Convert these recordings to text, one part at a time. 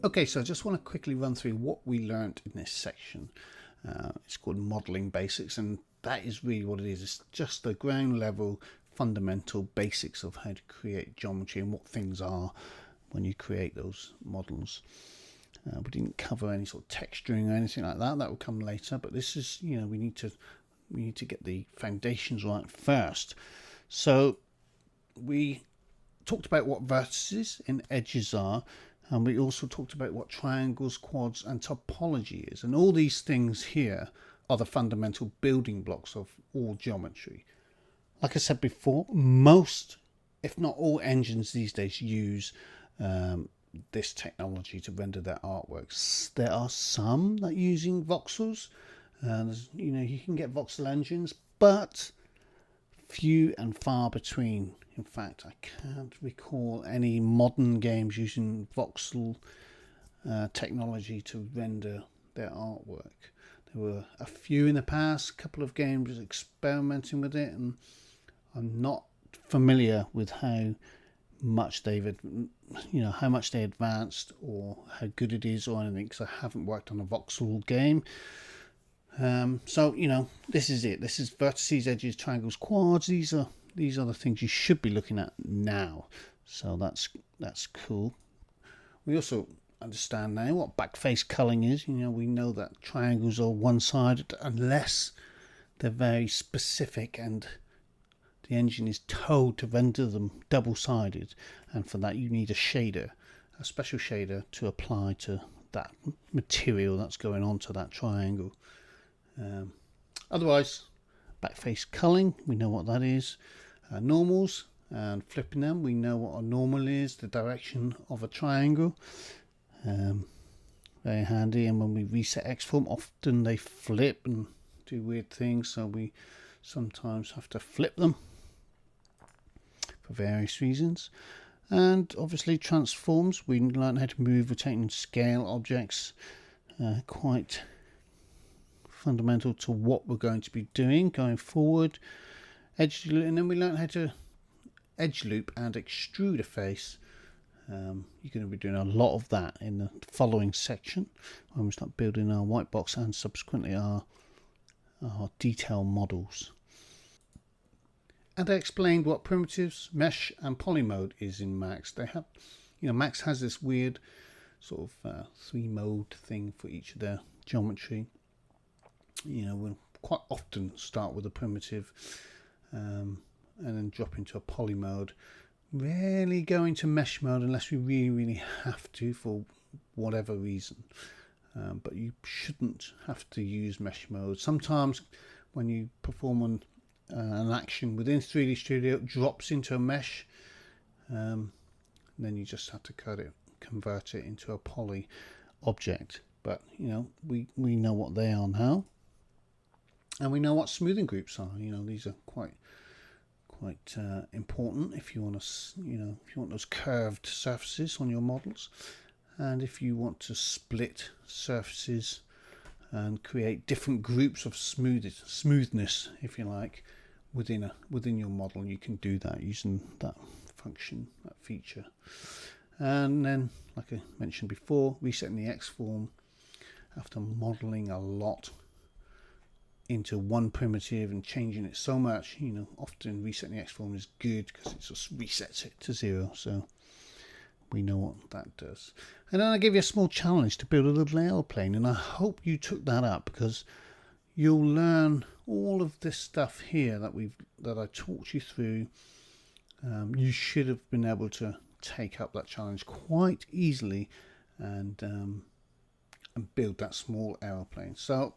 Okay, so I just want to quickly run through what we learnt in this section. It's called Modelling Basics, and that is really what it is. It's just the ground level fundamental basics of how to create geometry and what things are when you create those models. We didn't cover any sort of texturing or anything like that. That will come later, but this is, we need to get the foundations right first. So we talked about what vertices and edges are, and we also talked about what triangles, quads and topology is, and all these things here are the fundamental building blocks of all geometry. Like I said before, most, if not all, engines these days use this technology to render their artworks. There are some that are using voxels, and you can get voxel engines, but few and far between. In fact, I can't recall any modern games using voxel technology to render their artwork. There were a few in the past, a couple of games experimenting with it, and I'm not familiar with how much they advanced or how good it is or anything, because I haven't worked on a voxel game. So this is it. This is vertices, edges, triangles, quads. These are the things you should be looking at now. So that's cool. We also understand now what backface culling is. We know that triangles are one-sided unless they're very specific and the engine is told to render them double-sided, and for that you need a shader, a special shader to apply to that material that's going on to that triangle. Otherwise, backface culling, we know what that is. Normals and flipping them, we know what a normal is, the direction of a triangle. Very handy, and when we reset Xform, often they flip and do weird things, so we sometimes have to flip them for various reasons. And obviously transforms, we learn how to move, rotate and scale objects, quite fundamental to what we're going to be doing going forward. Edge loop, and then we learn how to edge loop and extrude a face. You're going to be doing a lot of that in the following section when we start building our white box and subsequently our detail models. And I explained what primitives, mesh and poly mode is in Max. They have, Max has this weird sort of 3-mode thing for each of their geometry. We'll quite often start with a primitive and then drop into a poly mode. Rarely go into mesh mode unless we really have to for whatever reason. But you shouldn't have to use mesh mode. Sometimes when you perform an action within 3D Studio, it drops into a mesh. Then you just have to convert it into a poly object. But we know what they are now. And we know what smoothing groups are. These are quite important if you want if you want those curved surfaces on your models, and if you want to split surfaces and create different groups of smoothness, if you like, within your model, you can do that using that function, that feature. And then, like I mentioned before, resetting the Xform after modeling a lot into one primitive and changing it so much, often resetting the Xform is good because it just resets it to 0, so we know what that does. And then I gave you a small challenge to build a little airplane, and I hope you took that up, because you'll learn all of this stuff here that I talked you through. You should have been able to take up that challenge quite easily and build that small aeroplane. So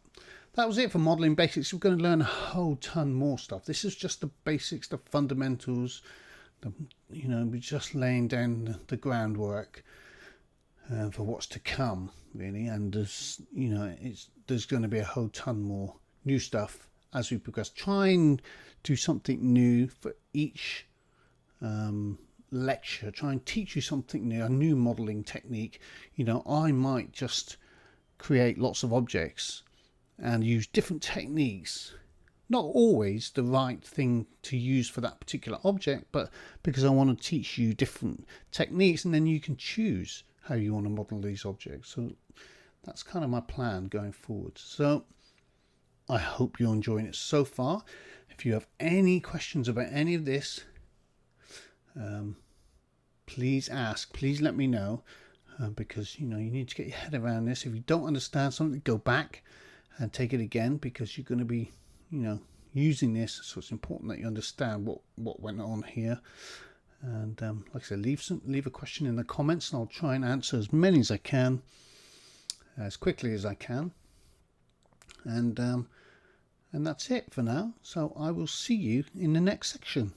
that was it for modelling basics. We're going to learn a whole ton more stuff. This is just the basics, the fundamentals. We're just laying down the groundwork for what's to come, really. And there's going to be a whole ton more new stuff as we progress. Try and do something new for each lecture. Try and teach you something new, a new modelling technique. I might just create lots of objects and use different techniques. Not always the right thing to use for that particular object, but because I want to teach you different techniques, and then you can choose how you want to model these objects. So that's kind of my plan going forward. So I hope you're enjoying it so far. If you have any questions about any of this, please ask, please let me know, because you need to get your head around this. If you don't understand something, go back and take it again, because you're going to be using this, so it's important that you understand what went on here. And like I said, leave a question in the comments, and I'll try and answer as many as I can, as quickly as I can. And that's it for now. So I will see you in the next section.